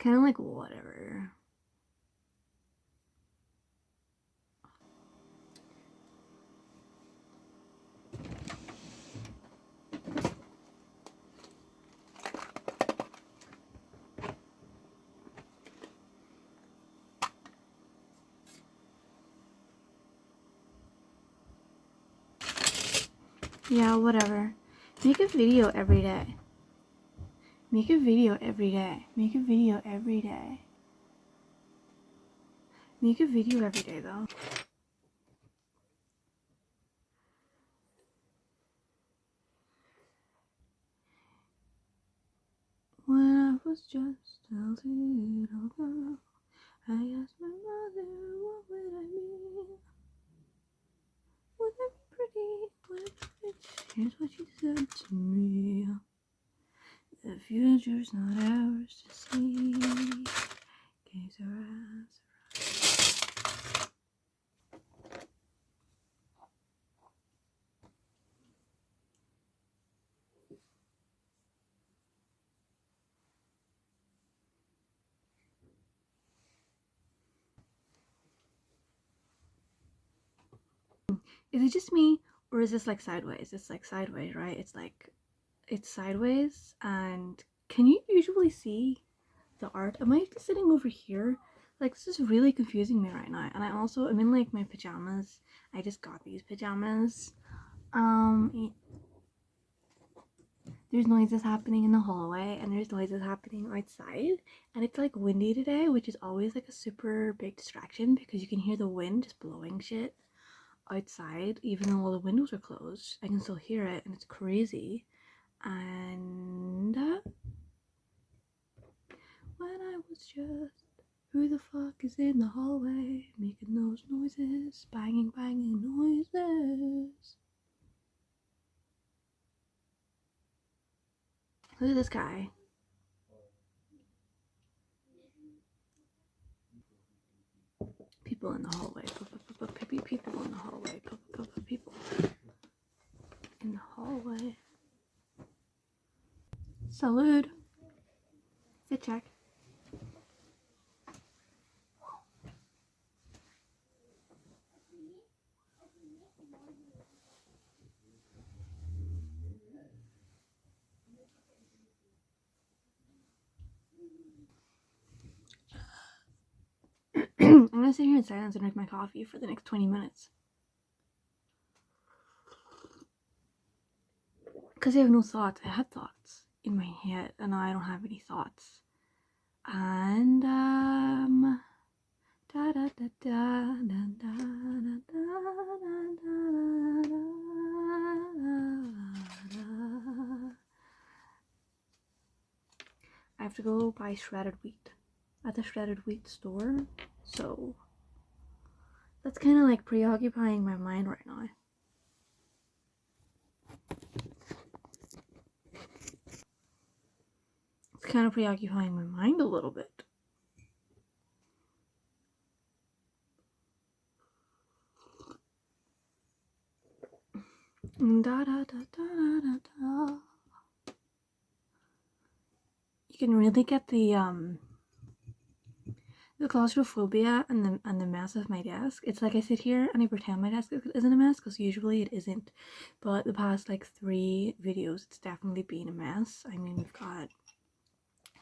kind of like whatever. Yeah, whatever. Make a video every day. Make a video every day. Make a video every day. Make a video every day, though. When I was just a little girl, I asked my mother, what would I be? Would I be pretty? Would I be rich? Here's what she said to me. The future's not ours to see. Gaze our eyes. Is it just me, or is this like sideways? It's like sideways, right? It's sideways, and can you usually see the art? Am I sitting over here? Like, this is really confusing me right now. And I'm in like my pajamas. I just got these pajamas. There's noises happening in the hallway, and there's noises happening outside, and it's like windy today, which is always like a super big distraction because you can hear the wind just blowing shit outside. Even though all the windows are closed, I can still hear it, and it's crazy. And when I was just, who the fuck is in the hallway making those noises, banging noises? Look at this guy. People in the hallway. People in the hallway. People in the hallway. Salute. Sit check. I'm gonna sit here in silence and drink my coffee for the next 20 minutes. Because I have no thoughts. I had thoughts in my head, and now I don't have any thoughts. And da da da da da da da da. I have to go buy shredded wheat at the shredded wheat store, so that's kind of like preoccupying my mind right now. It's kind of preoccupying my mind a little bit. Da da da da da da. You can really get the claustrophobia and the mess of my desk. It's like I sit here and I pretend my desk isn't a mess, because usually it isn't. But the past like 3 videos, it's definitely been a mess. I mean, we've got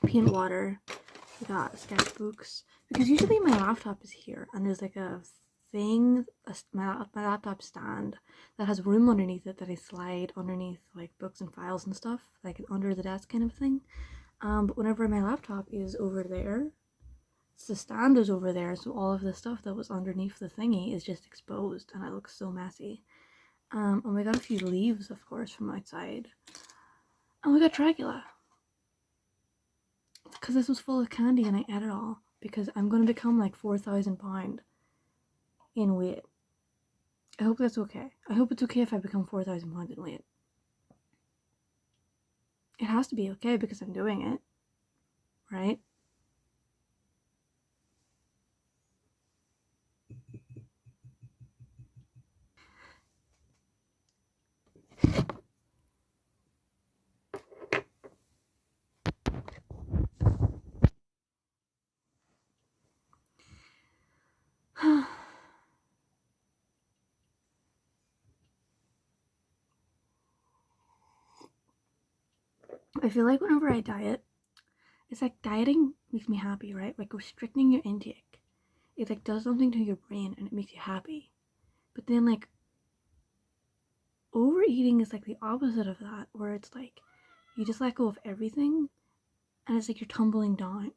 peanut water, we got sketchbooks, because usually my laptop is here, and there's like a thing, my laptop stand that has room underneath it that I slide underneath like books and files and stuff, like under the desk kind of thing. But whenever my laptop is over there, the stand is over there, so all of the stuff that was underneath the thingy is just exposed, and it looks so messy. And we got a few leaves, of course, from outside, and we got Dracula, because this was full of candy and I ate it all, because I'm going to become like 4,000 pound in weight. I hope that's okay. I hope it's okay if I become 4,000 pounds in weight. It has to be okay because I'm doing it, right? I feel like whenever I diet, it's like dieting makes me happy, right? Like restricting your intake, it like does something to your brain and it makes you happy. But then like overeating is like the opposite of that, where it's like you just let go of everything and it's like you're tumbling down.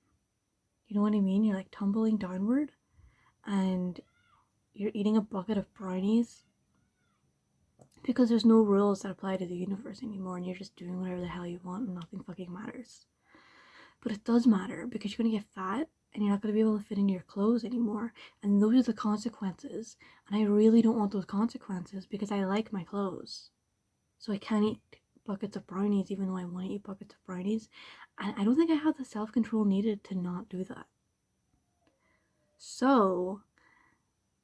You know what I mean? You're like tumbling downward and you're eating a bucket of brownies because there's no rules that apply to the universe anymore and you're just doing whatever the hell you want and nothing fucking matters. But it does matter because you're gonna get fat and you're not gonna be able to fit into your clothes anymore. And those are the consequences. And I really don't want those consequences because I like my clothes. So I can't eat buckets of brownies even though I want to eat buckets of brownies. And I don't think I have the self-control needed to not do that. So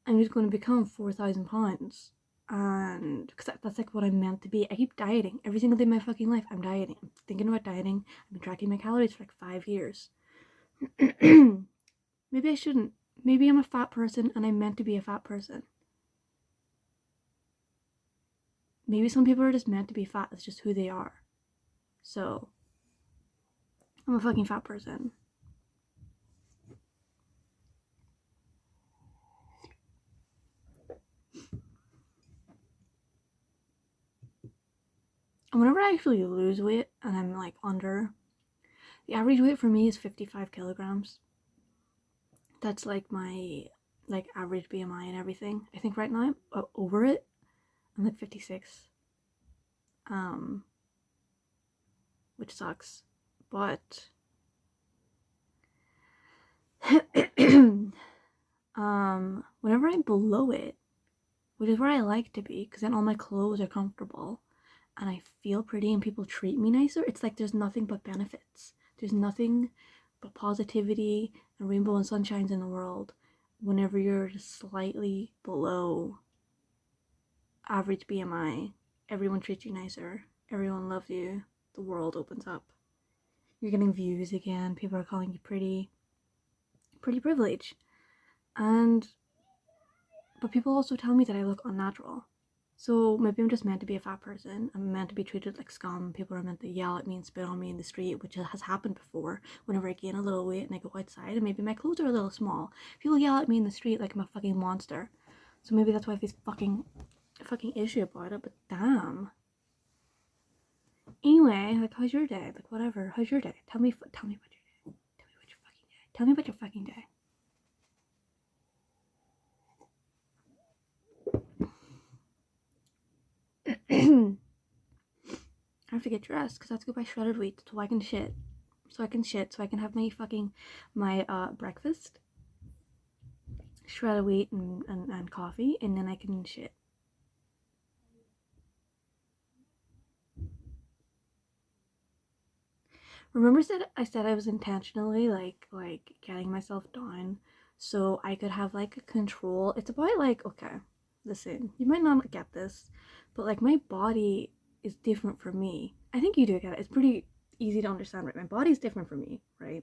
I'm just going to become 4,000 pounds. And because that's like what I'm meant to be. I keep dieting every single day of my fucking life. I'm dieting. I'm thinking about dieting. I've been tracking my calories for like 5 years. Maybe I shouldn't. Maybe I'm a fat person and I'm meant to be a fat person. Maybe some people are just meant to be fat. It's just who they are. So, I'm a fucking fat person. And whenever I actually lose weight and I'm like under, the average weight for me is 55 kilograms. That's like my like average BMI and everything. I think right now I'm over it. I'm like 56. Which sucks. But whenever I'm below it, which is where I like to be, because then all my clothes are comfortable and I feel pretty and people treat me nicer, it's like there's nothing but benefits. There's nothing but positivity and rainbow and sunshines in the world whenever you're just slightly below average BMI. Everyone treats you nicer, everyone loves you, the world opens up. You're getting views again, people are calling you pretty. Pretty privilege. And but people also tell me that I look unnatural. So maybe I'm just meant to be a fat person. I'm meant to be treated like scum. People are meant to yell at me and spit on me in the street, which has happened before. Whenever I gain a little weight and I go outside, and maybe my clothes are a little small, people yell at me in the street like I'm a fucking monster. So maybe that's why I have this fucking issue about it. But damn. Anyway, like how's your day? Like whatever. How's your day? Tell me about your day. Tell me about your fucking day. Tell me about your fucking day. I have to get dressed because I have to go buy shredded wheat so I can shit. So I can have my breakfast, shredded wheat and coffee, and then I can shit. Remember I said I was intentionally like getting myself down so I could have like a control. It's about like, okay, listen, you might not get this, but like my body is different from me. I think you do get it. It's pretty easy to understand, right? My body's different from me, right?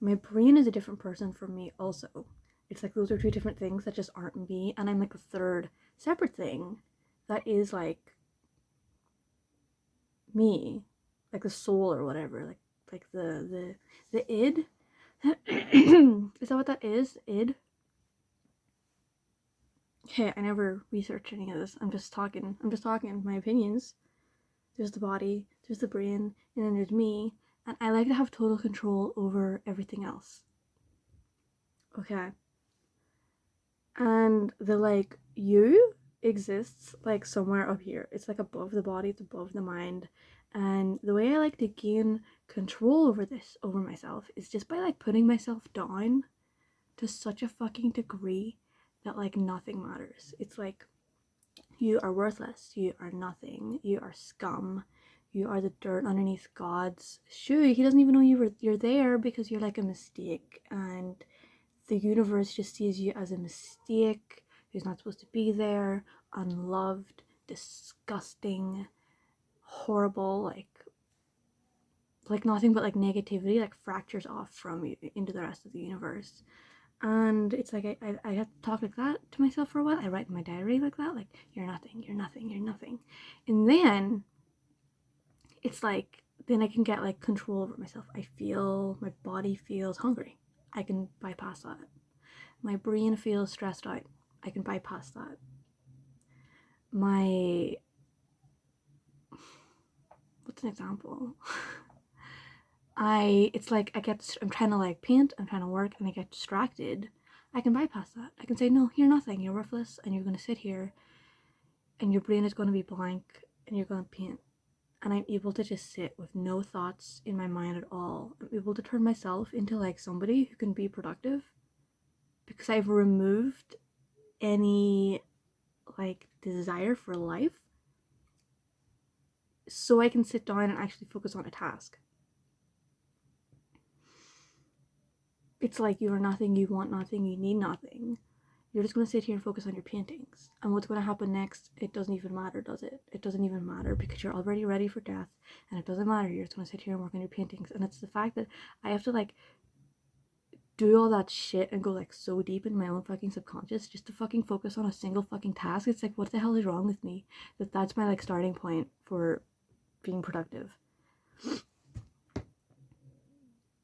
My brain is a different person from me also. It's like those are two different things that just aren't me, and I'm like a third separate thing that is like me, like the soul or whatever, like the id. Is that what that is? Id? Okay, I never researched any of this. I'm just talking my opinions. There's the body, there's the brain, and then there's me, and I like to have total control over everything else. Okay. And the like you exists like somewhere up here. It's like above the body, it's above the mind. And the way I like to gain control over myself, is just by like putting myself down to such a fucking degree that like nothing matters. It's like you are worthless, you are nothing, you are scum, you are the dirt underneath God's shoe. He doesn't even know you're there because you're like a mistake, and the universe just sees you as a mistake who's not supposed to be there, unloved, disgusting, horrible, like nothing but like negativity like fractures off from you into the rest of the universe. And it's like I have to talk like that to myself for a while. I write in my diary like that, like you're nothing, you're nothing, you're nothing. And then it's like then I can get like control over myself. My body feels hungry. I can bypass that. My brain feels stressed out. I can bypass that. What's an example? I'm trying to like paint, I'm trying to work, and I get distracted. I can bypass that. I can say, no, you're nothing, you're worthless, and you're going to sit here, and your brain is going to be blank, and you're going to paint. And I'm able to just sit with no thoughts in my mind at all. I'm able to turn myself into like somebody who can be productive because I've removed any like desire for life, so I can sit down and actually focus on a task. It's like you are nothing, you want nothing, you need nothing. You're just going to sit here and focus on your paintings. And what's going to happen next, it doesn't even matter, does it? It doesn't even matter because you're already ready for death. And it doesn't matter. You're just going to sit here and work on your paintings. And it's the fact that I have to like do all that shit and go like so deep in my own fucking subconscious just to fucking focus on a single fucking task. It's like, what the hell is wrong with me? That's my like starting point for being productive.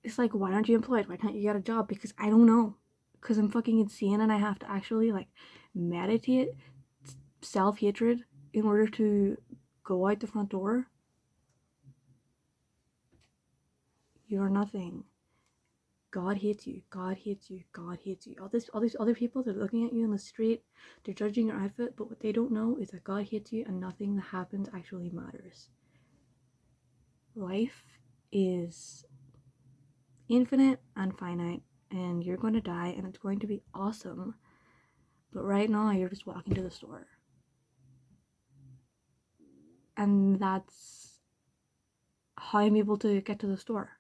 It's like, why aren't you employed? Why can't you get a job? Because I don't know. Because I'm fucking insane and I have to actually like meditate self-hatred in order to go out the front door. You're nothing. God hates you. God hates you. God hates you. All these other people, they're looking at you in the street, they're judging your outfit, but what they don't know is that God hates you and nothing that happens actually matters. Life is infinite and finite, and you're going to die, and it's going to be awesome. But right now, you're just walking to the store. And that's how I'm able to get to the store.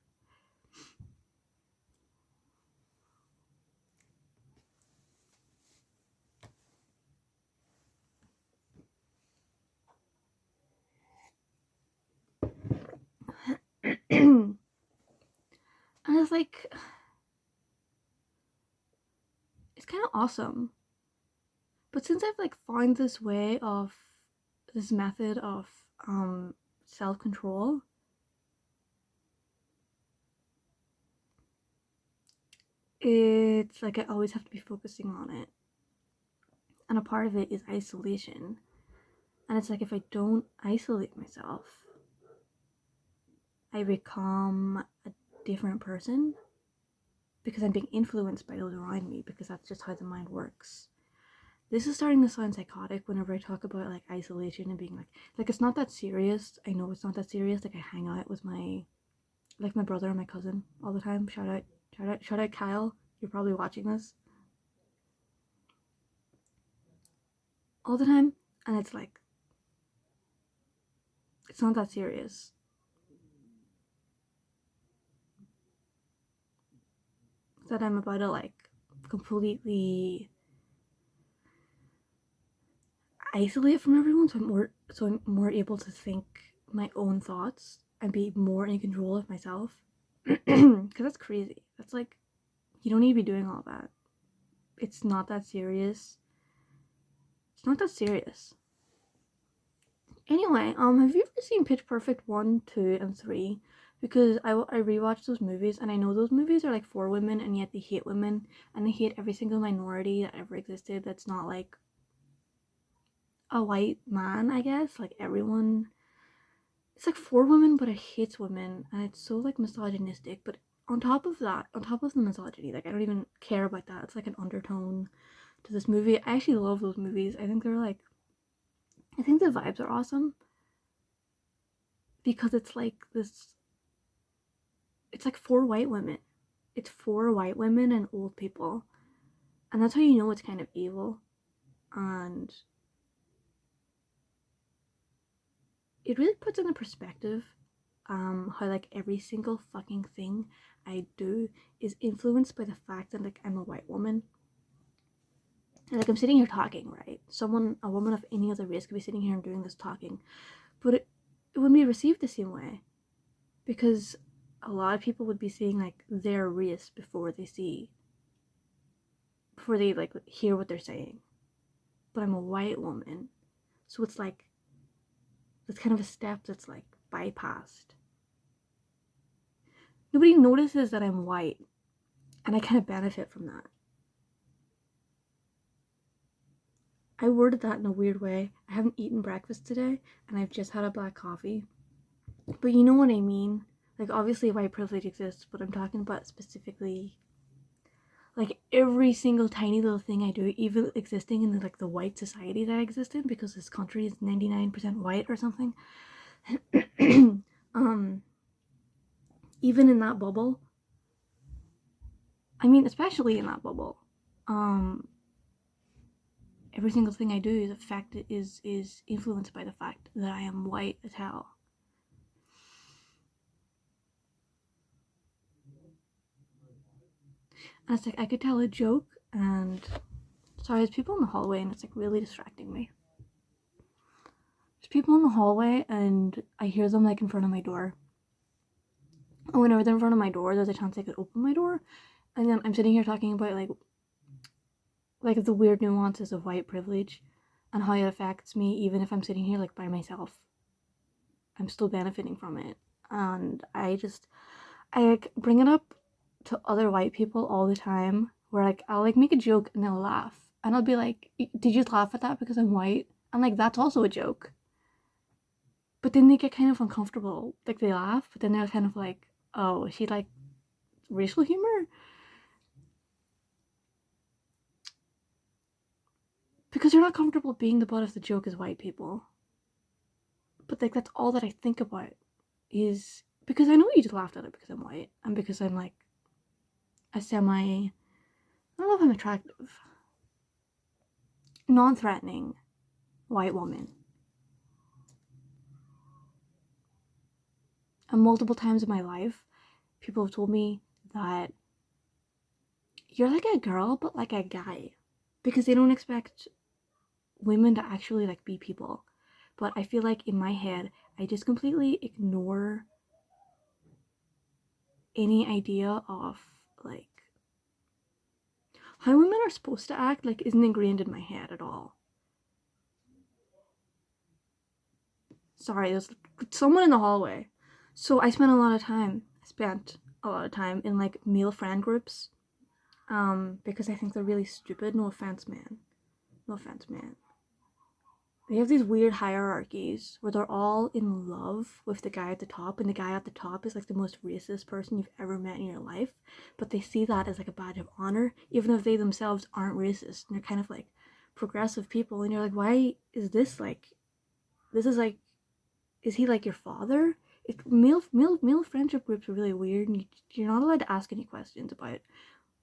And it's like, it's kind of awesome. But since I've like found this method of self-control, it's like I always have to be focusing on it. And a part of it is isolation. And it's like if I don't isolate myself, I become a different person because I'm being influenced by those around me, because that's just how the mind works. This is starting to sound psychotic whenever I talk about like isolation and being like it's not that serious. I know it's not that serious. Like I hang out with my brother and my cousin all the time. Shout out Kyle. You're probably watching this. All the time, and it's like it's not that serious. That I'm about to like completely isolate from everyone, so I'm more able to think my own thoughts and be more in control of myself. Because that's crazy. That's like, you don't need to be doing all that. It's not that serious. It's not that serious. Anyway, have you ever seen Pitch Perfect 1, 2, and 3? Because I rewatched those movies, and I know those movies are like for women, and yet they hate women, and they hate every single minority that ever existed that's not like a white man, I guess. Like everyone, it's like for women, but it hates women, and it's so like misogynistic. But on top of that, on top of the misogyny, like I don't even care about that. It's like an undertone to this movie. I actually love those movies. I think the vibes are awesome because it's like this. It's like for white women. It's for white women and old people, and that's how you know it's kind of evil, and it really puts into perspective how like every single fucking thing I do is influenced by the fact that like I'm a white woman. And like I'm sitting here talking, right? A woman of any other race could be sitting here and doing this talking, but it wouldn't be received the same way because a lot of people would be seeing like their race before they like hear what they're saying. But I'm a white woman, so it's like that's kind of a step that's like bypassed. Nobody notices that I'm white, and I kind of benefit from that. I worded that in a weird way. I haven't eaten breakfast today, and I've just had a black coffee. But you know what I mean? Like, obviously white privilege exists, but I'm talking about specifically, like, every single tiny little thing I do, even existing in the white society that I exist in, because this country is 99% white or something. um, even in that bubble, I mean, especially in that bubble, every single thing I do is influenced by the fact that I am white as hell. And it's like I could tell a joke, and sorry, there's people in the hallway, and it's like really distracting me. There's people in the hallway, and I hear them like in front of my door. And whenever they're in front of my door, there's a chance I could open my door, and then I'm sitting here talking about like the weird nuances of white privilege and how it affects me, even if I'm sitting here like by myself. I'm still benefiting from it, and I like bring it up to other white people all the time, where like I'll like make a joke and they'll laugh, and I'll be like, "Did you laugh at that because I'm white?" And like that's also a joke. But then they get kind of uncomfortable, like they laugh, but then they're kind of like, "Oh, is she like racial humor?" Because they're not comfortable being the butt of the joke as white people. But like that's all that I think about is because I know you just laughed at it because I'm white and because I'm like a I don't know if I'm attractive, non-threatening white woman. And multiple times in my life, people have told me that you're like a girl, but like a guy. Because they don't expect women to actually like be people. But I feel like in my head, I just completely ignore any idea of like how women are supposed to act, like isn't ingrained in my head at all. Sorry, there's someone in the hallway. So I spent a lot of time in like male friend groups, because I think they're really stupid. No offense, man. No offense, man. They have these weird hierarchies where they're all in love with the guy at the top, and the guy at the top is like the most racist person you've ever met in your life, but they see that as like a badge of honor, even if they themselves aren't racist, and they're kind of like progressive people, and you're like, why is this like, this is like, is he like your father? Male friendship groups are really weird, and you're not allowed to ask any questions about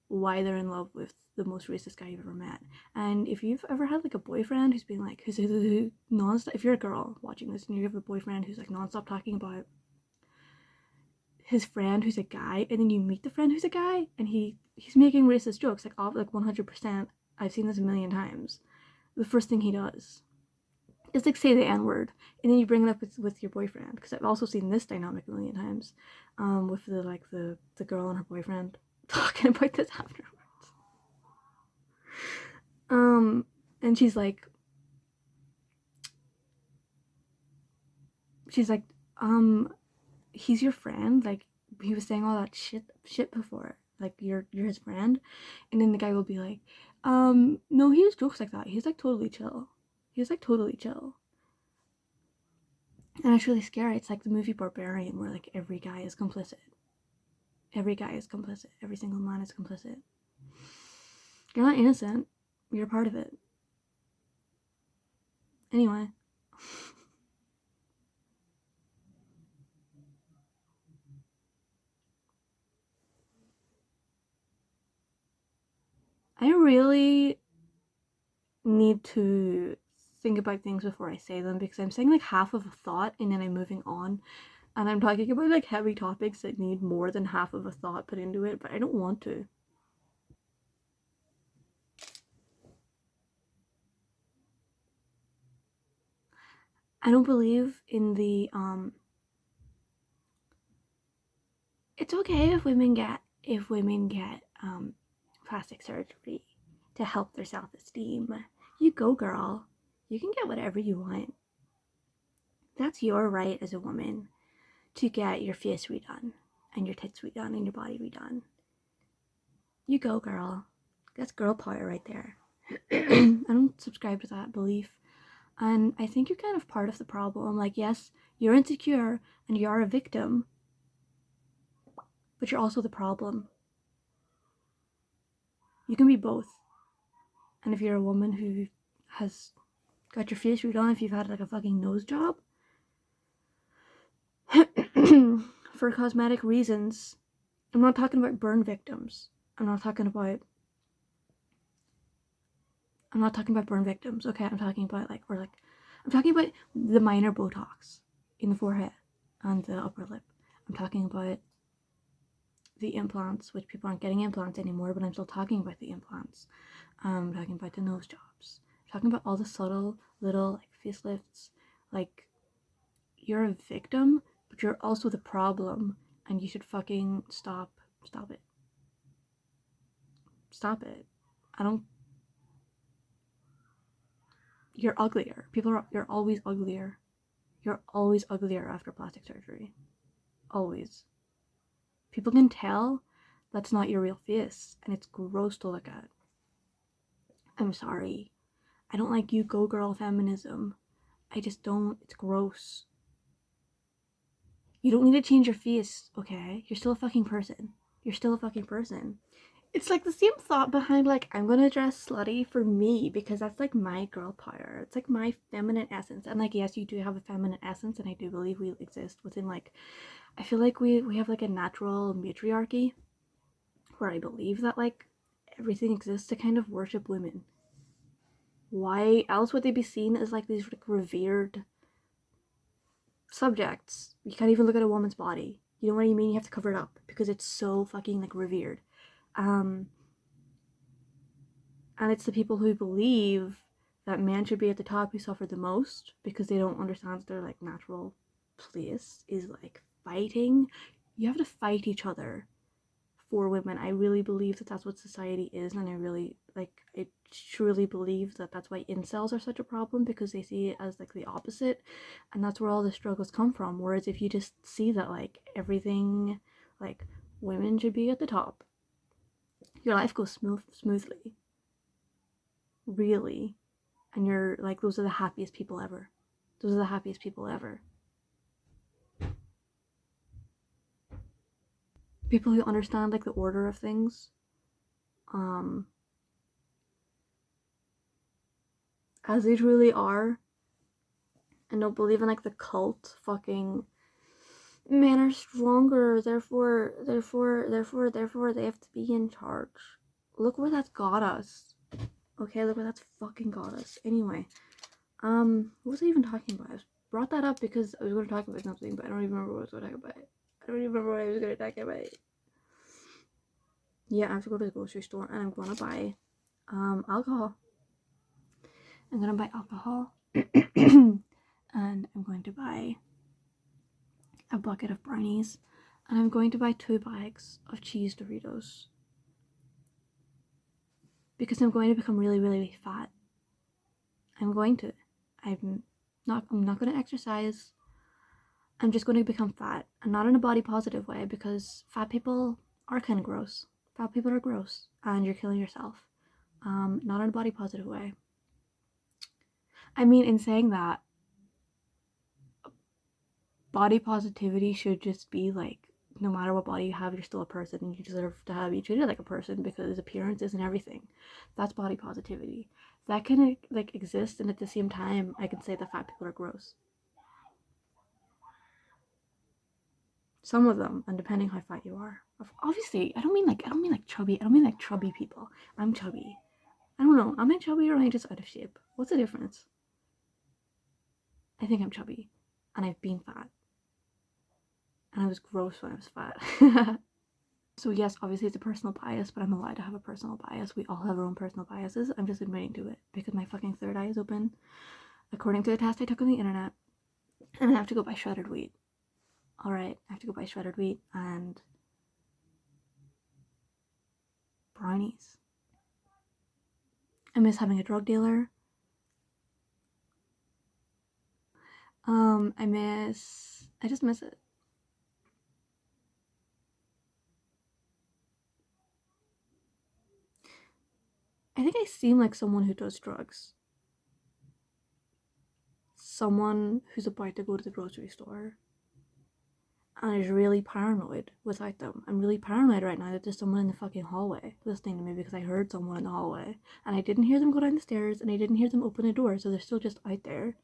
why they're in love with the most racist guy you've ever met. And if you've ever had like a boyfriend who's been like who's nonstop, if you're a girl watching this and you have a boyfriend who's like nonstop talking about his friend who's a guy, and then you meet the friend who's a guy and he's making racist jokes like off like 100%. I've seen this a million times. The first thing he does is like say the n-word, and then you bring it up with your boyfriend, because I've also seen this dynamic a million times, with the girl and her boyfriend talking about this after. And she's like, he's your friend. Like he was saying all that shit before. Like you're his friend, and then the guy will be like, no, he just jokes like that. He's like totally chill. He's like totally chill. And it's really scary. It's like the movie Barbarian, where like every guy is complicit. Every guy is complicit. Every single man is complicit. You're not innocent. You're a part of it. Anyway. I really need to think about things before I say them, because I'm saying like half of a thought and then I'm moving on, and I'm talking about like heavy topics that need more than half of a thought put into it, but I don't want to. I don't believe in the it's okay if women get plastic surgery to help their self-esteem. You go, girl. You can get whatever you want. That's your right as a woman to get your face redone and your tits redone and your body redone. You go, girl. That's girl power right there. I don't subscribe to that belief. And I think you're kind of part of the problem. Like, yes, you're insecure and you are a victim, but you're also the problem. You can be both. And if you're a woman who has got your face redone, if you've had like a fucking nose job for cosmetic reasons, I'm not talking about burn victims. I'm not talking about burn victims, okay? I'm talking about I'm talking about the minor Botox in the forehead and the upper lip. I'm talking about the implants, which people aren't getting implants anymore, but I'm still talking about the implants. I'm talking about the nose jobs. I'm talking about all the subtle little like facelifts. Like, you're a victim, but you're also the problem, and you should fucking stop it. Stop it. I don't. You're uglier. You're always uglier. You're always uglier after plastic surgery. Always. People can tell that's not your real face, and it's gross to look at. I'm sorry. I don't like you go girl feminism. I just don't. It's gross. You don't need to change your face, okay? You're still a fucking person. You're still a fucking person. It's like the same thought behind like, I'm gonna dress slutty for me because that's like my girl power. It's like my feminine essence. And like, yes, you do have a feminine essence, and I do believe we exist within like, I feel like we have like a natural matriarchy where I believe that like everything exists to kind of worship women. Why else would they be seen as like these like revered subjects? You can't even look at a woman's body. You know what I mean? You have to cover it up because it's so fucking like revered. And it's the people who believe that men should be at the top who suffer the most because they don't understand their like natural place is like fighting. You have to fight each other for women. I really believe that that's what society is, and I truly believe that that's why incels are such a problem, because they see it as like the opposite, and that's where all the struggles come from. Whereas if you just see that like everything, like women should be at the top, your life goes smoothly, really, and you're like, those are the happiest people ever. Those are the happiest people ever. People who understand like the order of things, as they truly are, and don't believe in like the cult fucking men are stronger, therefore they have to be in charge. Look where that's got us. Okay, look where that's fucking got us. Anyway, what was I even talking about? I brought that up because I was going to talk about something, but I don't even remember what I was going to talk about. I don't even remember what I was going to talk about. Yeah, I have to go to the grocery store and I'm going to buy alcohol. I'm going to buy alcohol and I'm going to buy a bucket of brownies, and I'm going to buy 2 bags of cheese Doritos because I'm going to become really, really, really fat. I'm going to. I'm not going to exercise. I'm just going to become fat, and not in a body positive way, because fat people are kind of gross. Fat people are gross, and you're killing yourself. Not in a body positive way. I mean, in saying that, body positivity should just be like, no matter what body you have, you're still a person, and you deserve to be treated like a person because appearance isn't everything. That's body positivity. That can like exist, and at the same time, I can say that fat people are gross. Some of them, and depending how fat you are. Obviously, I don't mean like chubby. I don't mean like chubby people. I'm chubby. I don't know. Am I chubby or am I just out of shape? What's the difference? I think I'm chubby, and I've been fat, and I was gross when I was fat. So yes, obviously it's a personal bias, but I'm allowed to have a personal bias. We all have our own personal biases. I'm just admitting to it because my fucking third eye is open, according to the test I took on the internet, and I have to go buy shredded wheat. Alright, I have to go buy shredded wheat and brownies. I miss having a drug dealer. I just miss it. I think I seem like someone who does drugs. Someone who's about to go to the grocery store and is really paranoid without them. I'm really paranoid right now that there's someone in the fucking hallway listening to me because I heard someone in the hallway and I didn't hear them go down the stairs and I didn't hear them open a door, so they're still just out there.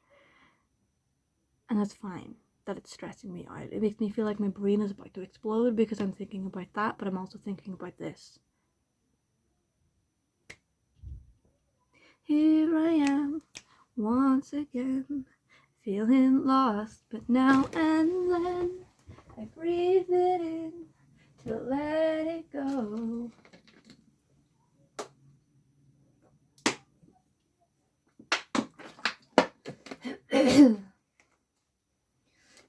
And that's fine that it's stressing me out. It makes me feel like my brain is about to explode because I'm thinking about that, but I'm also thinking about this. Here I am, once again, feeling lost, but now and then I breathe it in to let it go.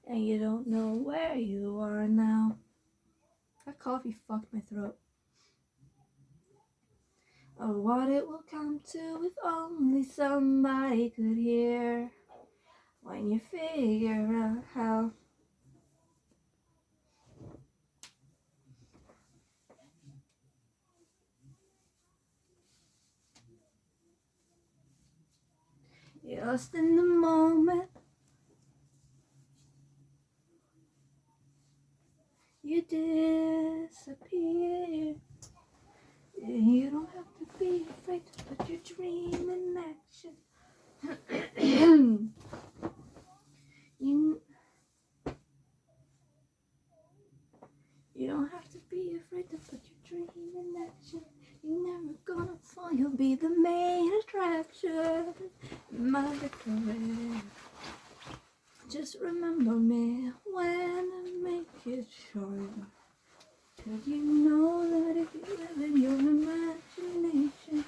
And you don't know where you are now. That coffee fucked my throat. Or what it will come to if only somebody could hear. When you figure out how. You're lost in the moment. You disappear. You don't have to be afraid to put your dream in action. You don't have to be afraid to put your dream in action. You're never gonna fall, you'll be the main attraction. My victory. Just remember me when I make it shine. Cause you know that if you live in your imagination.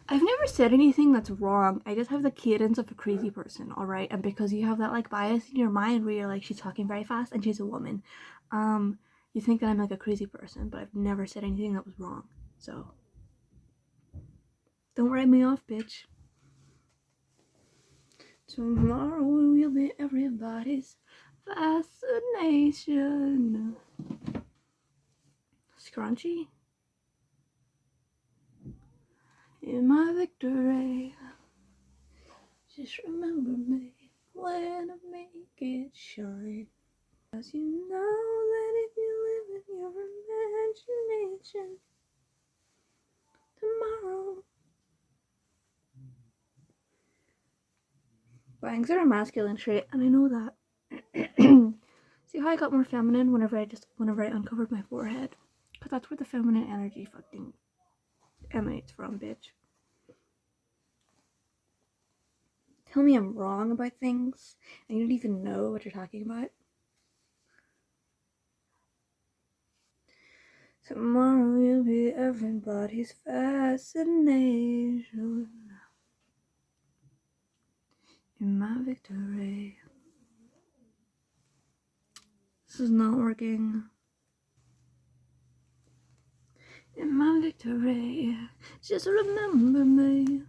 I've never said anything that's wrong. I just have the cadence of a crazy person, alright? And because you have that like bias in your mind where you're like, she's talking very fast and she's a woman, you think that I'm like a crazy person, but I've never said anything that was wrong. So don't write me off, bitch. Tomorrow will be everybody's fascination. Scrunchy? In my victory. Just remember me when I make it shine. Cause you know that if you live in your imagination, tomorrow. Bangs are a masculine trait, and I know that. See how I got more feminine whenever I uncovered my forehead? Cause that's where the feminine energy fucking emanates from, bitch. Tell me I'm wrong about things, and you don't even know what you're talking about. Tomorrow you'll be everybody's fascination. In my victory. This is not working. In my victory. Just remember me.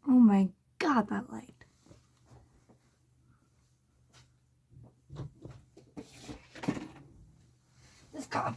Oh my god, that light. This cop.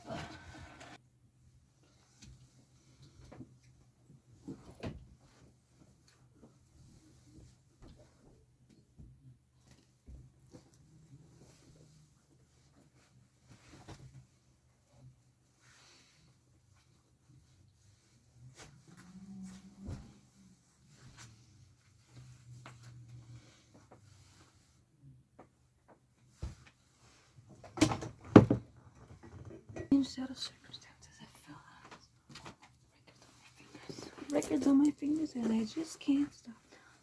strange set of circumstances. I fell out. Records on my fingers, and I just can't stop.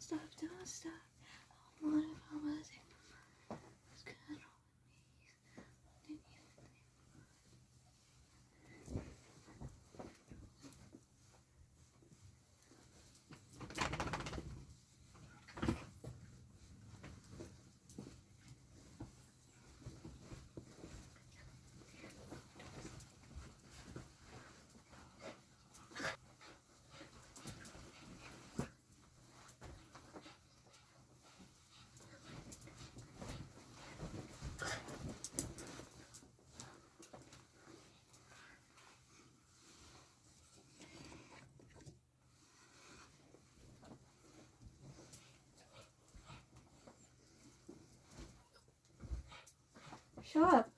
Don't stop. What if I was good? Shut up.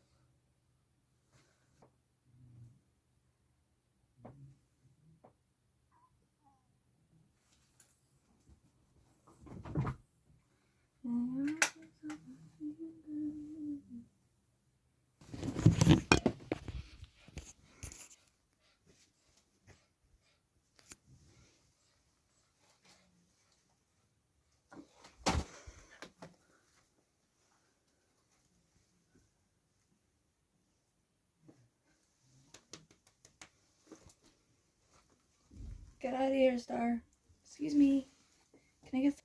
Get out of here, Star. Excuse me. Can I get...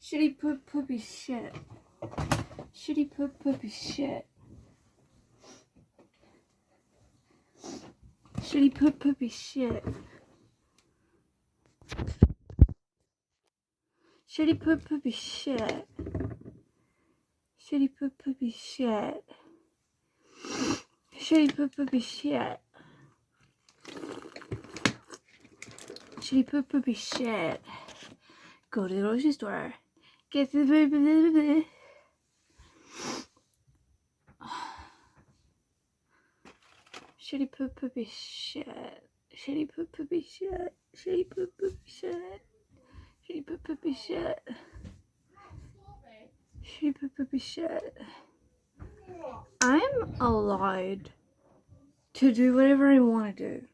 Shitty poopy shit. Shitty poopy shit. Shitty poopy shit. Shitty poopy shit. Shitty poopy shit. Shitty poopy shit. Shitty poopy shit. Go to the grocery store. Get the shitty poopy shit. Shitty poopy shit. Shitty poopy shit. Shitty poopy shit. Shitty poopy shit. I'm allowed to do whatever I want to do.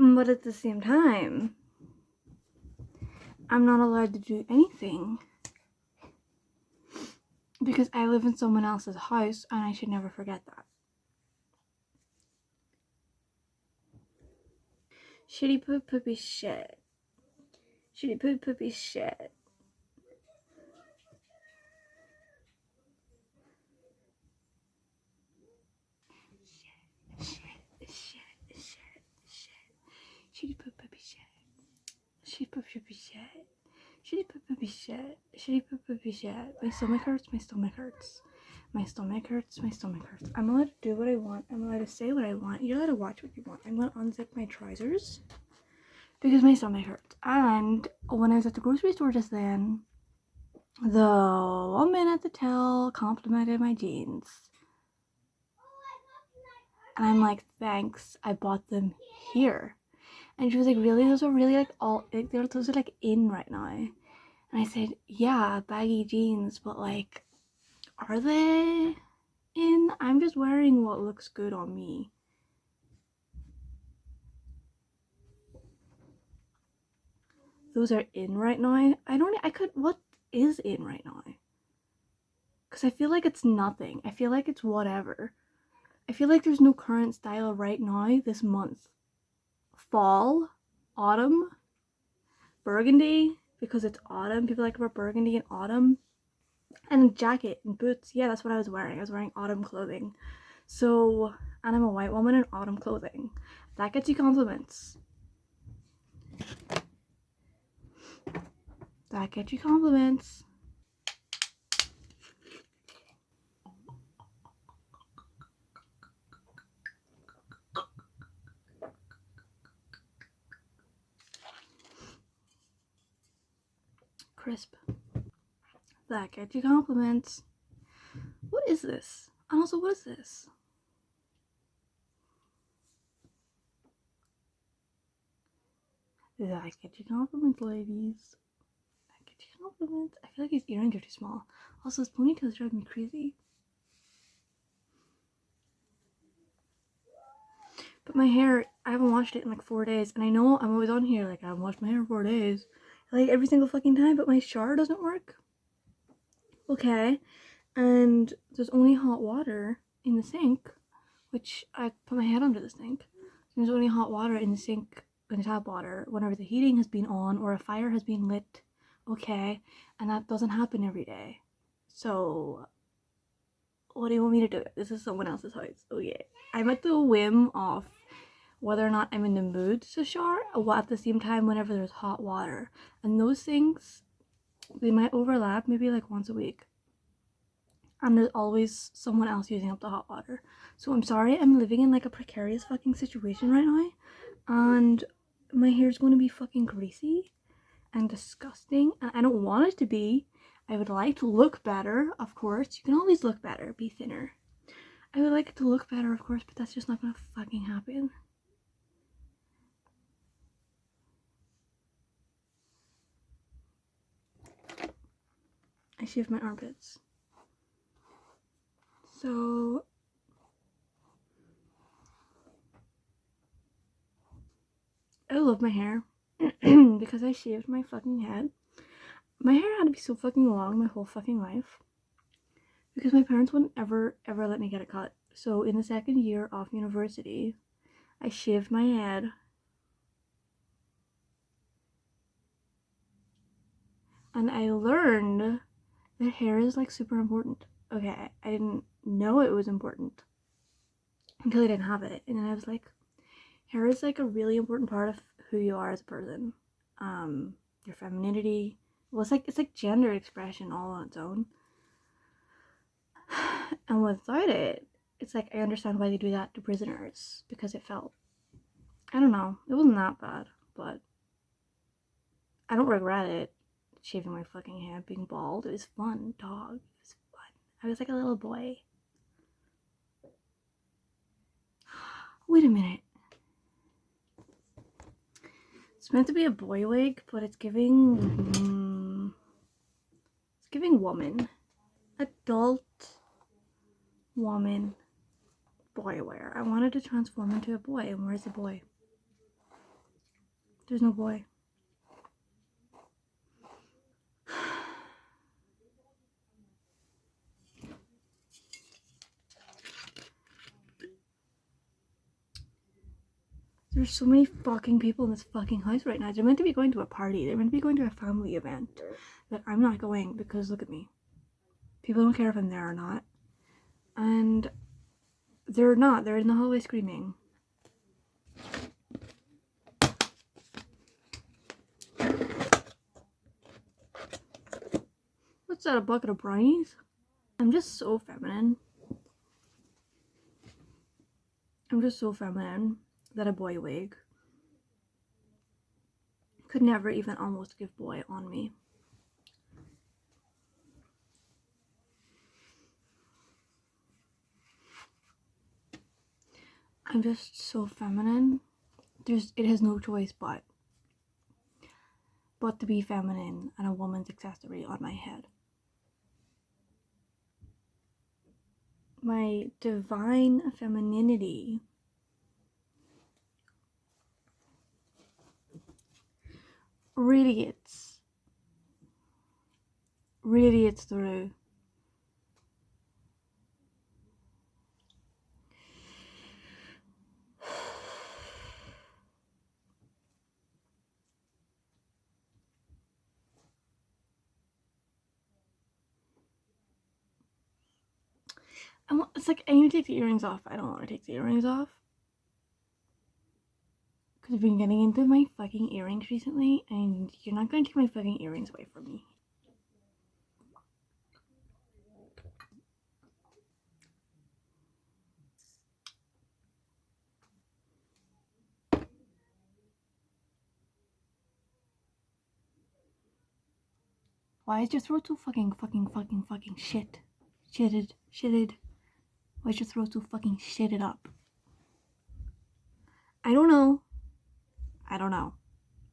But at the same time, I'm not allowed to do anything because I live in someone else's house and I should never forget that. Shitty poopy shit. Shitty poopy shit. Shitty poopy shit. Shitty poopy shit. Shitty poopy shit. Shitty poopy shit. My stomach hurts. My stomach hurts. My stomach hurts. My stomach hurts. I'm allowed to do what I want. I'm allowed to say what I want. You're allowed to watch what you want. I'm gonna unzip my trousers because my stomach hurts. And when I was at the grocery store just then, the woman at the till complimented my jeans. And I'm like, thanks, I bought them here. And she was like, really? Those are really like those are like in right now. And I said, yeah, baggy jeans, but like, are they in? I'm just wearing what looks good on me. those are in right now. What is in right now? Because I feel like it's nothing. I feel like it's whatever. I feel like there's no current style right now this month. Fall, autumn, burgundy, because it's autumn. People like to wear burgundy in autumn. And a jacket and boots. Yeah, that's what I was wearing. I was wearing autumn clothing. So, and I'm a white woman in autumn clothing. That gets you compliments. That gets you compliments. Crisp. That gets you compliments. What is this? And also, what is this? That gets you compliments, ladies. That gets you compliments. I feel like his earrings are too small. Also, his ponytails drive me crazy. But my hair, I haven't washed it in like 4 days. And I know I'm always on here, like, I haven't washed my hair in 4 days. Like, every single fucking time. But my shower doesn't work. Okay. And there's only hot water in the sink, which I put my head under the sink. There's only hot water in the sink, in the tap water, whenever the heating has been on or a fire has been lit. Okay. And that doesn't happen every day. So, what do you want me to do? This is someone else's house. Okay. I'm at the whim of whether or not I'm in the mood to shower, or at the same time whenever there's hot water. And those things, they might overlap maybe like once a week. And there's always someone else using up the hot water. So I'm sorry, I'm living in like a precarious fucking situation right now. And my hair's going to be fucking greasy and disgusting. And I don't want it to be. I would like to look better, of course. You can always look better, be thinner. I would like it to look better, of course, but that's just not gonna fucking happen. I shaved my armpits. So I love my hair because I shaved my fucking head. My hair had to be so fucking long my whole fucking life because my parents wouldn't ever let me get it cut. So in the second year of university, I shaved my head. And I learned that hair is like super important. Okay, I didn't know it was important until I didn't have it. And then I was like, hair is like a really important part of who you are as a person. Your femininity. Well, it's like gender expression all on its own. And without it, it's like I understand why they do that to prisoners, because it felt, I don't know, it wasn't that bad, but I don't regret it. Shaving my fucking head, being bald, it was fun, dog. It was fun. I was like a little boy. Wait a minute. It's meant to be a boy wig, but it's giving woman. Adult woman boy wear. I wanted to transform into a boy, and where's the boy? There's no boy. There's so many fucking people in this fucking house right now. They're meant to be going to a party. They're meant to be going to a family event. But I'm not going because look at me. People don't care if I'm there or not. And they're not. They're in the hallway screaming. What's that, a bucket of brownies? I'm just so feminine. I'm just so feminine that a boy wig could never even almost give boy on me. I'm just so feminine. It has no choice but to be feminine and a woman's accessory on my head. My divine femininity radiates through. It's like I need to take the earrings off. I don't want to take the earrings off. Because I've been getting into my fucking earrings recently, and you're not going to take my fucking earrings away from me. Why is your throat so fucking shit? Shitted. Why is your throat so fucking shitted up? I don't know.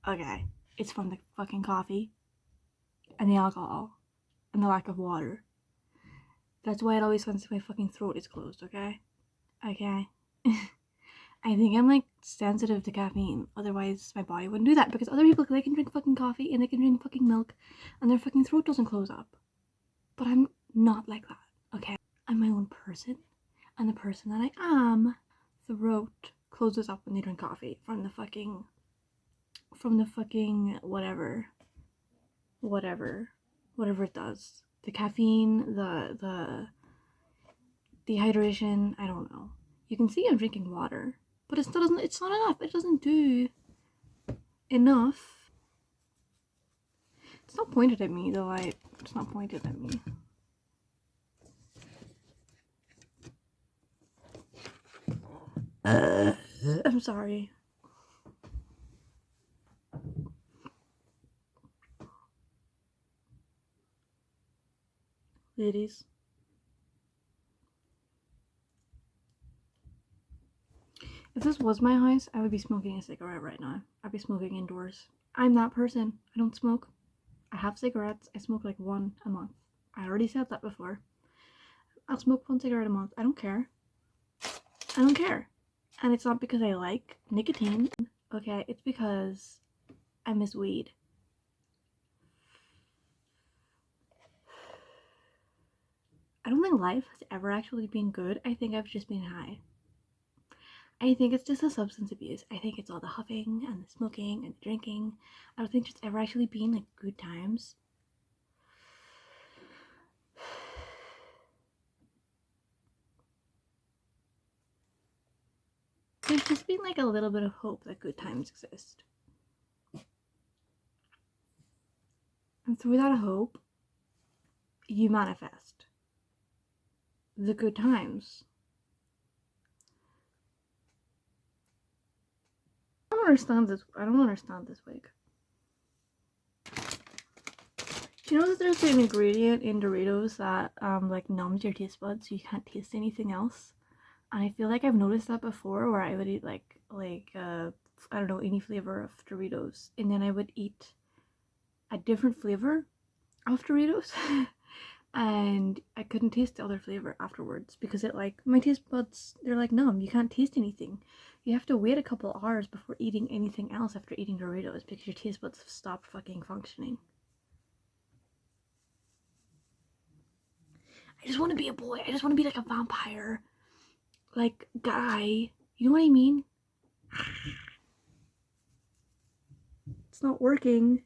Okay. It's from the fucking coffee and the alcohol and the lack of water. That's why it always sounds like my fucking throat is closed, okay? Okay. I think I'm like sensitive to caffeine. Otherwise, my body wouldn't do that. Because other people, they can drink fucking coffee and they can drink fucking milk and their fucking throat doesn't close up. But I'm not like that, okay? I'm my own person. And the person that I am, throat closes up when they drink coffee from the fucking whatever it does. The caffeine, the dehydration, I don't know. You can see I'm drinking water, but it's not enough. It doesn't do enough. It's not pointed at me, the light. It's not pointed at me. I'm sorry. Ladies. If this was my house, I would be smoking a cigarette right now. I'd be smoking indoors. I'm that person. I don't smoke. I have cigarettes. I smoke like one a month. I already said that before. I'll smoke one cigarette a month. I don't care. I don't care. And it's not because I like nicotine. Okay, it's because I miss weed. I don't think life has ever actually been good. I think I've just been high. I think it's just a substance abuse. I think it's all the huffing and the smoking and the drinking. I don't think it's ever actually been like good times. There's just been like a little bit of hope that good times exist. And through that hope, you manifest the good times. I don't understand this wig. Do you know that there's an ingredient in Doritos that like numbs your taste buds so you can't taste anything else? And I feel like I've noticed that before, where I would eat like I don't know, any flavor of Doritos, and then I would eat a different flavor of Doritos and I couldn't taste the other flavor afterwards because it like my taste buds, they're like numb. You can't taste anything. You have to wait a couple hours before eating anything else after eating Doritos because your taste buds have stopped fucking functioning. I just want to be a boy. I just want to be like a vampire, like guy. You know what I mean? It's not working.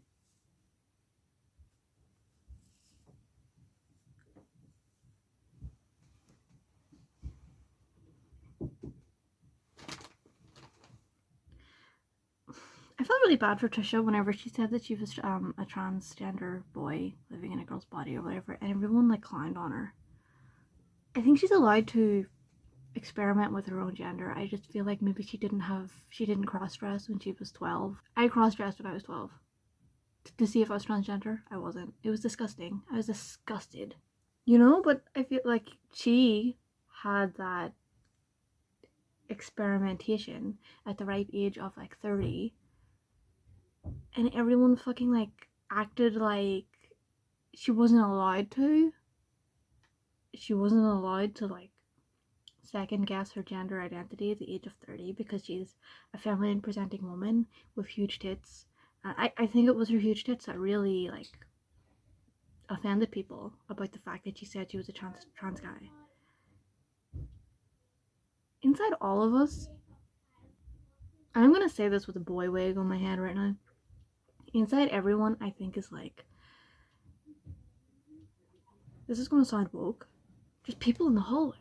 I felt really bad for Trisha whenever she said that she was a transgender boy living in a girl's body or whatever, and everyone like clowned on her. I think she's allowed to experiment with her own gender. I just feel like maybe she didn't cross-dress when she was 12. I cross-dressed when I was 12 to see if I was transgender. I wasn't. It was disgusting. I was disgusted. You know, but I feel like she had that experimentation at the ripe age of like 30, and everyone fucking like acted like she wasn't allowed to. She wasn't allowed to like second guess her gender identity at the age of 30 because she's a feminine presenting woman with huge tits I think it was her huge tits that really like offended people about the fact that she said she was a trans guy. Inside all of us, and I'm gonna say this with a boy wig on my head right now. Inside everyone, I think, is like, this is gonna sound woke, just people in the hallway.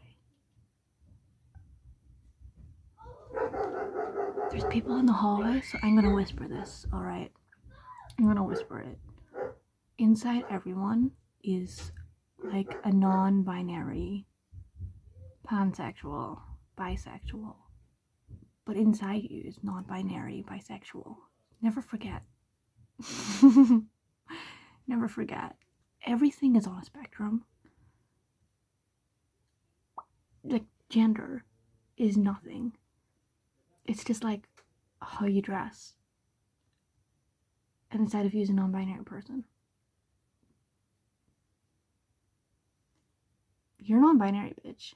There's people in the hallway, so I'm gonna whisper this, alright? I'm gonna whisper it. Inside everyone is like a non-binary, pansexual, bisexual. But inside you is non-binary, bisexual. Never forget. Never forget. Everything is on a spectrum. Like, gender is nothing. It's just like how you dress. And inside of you is a non-binary person. You're non-binary, bitch.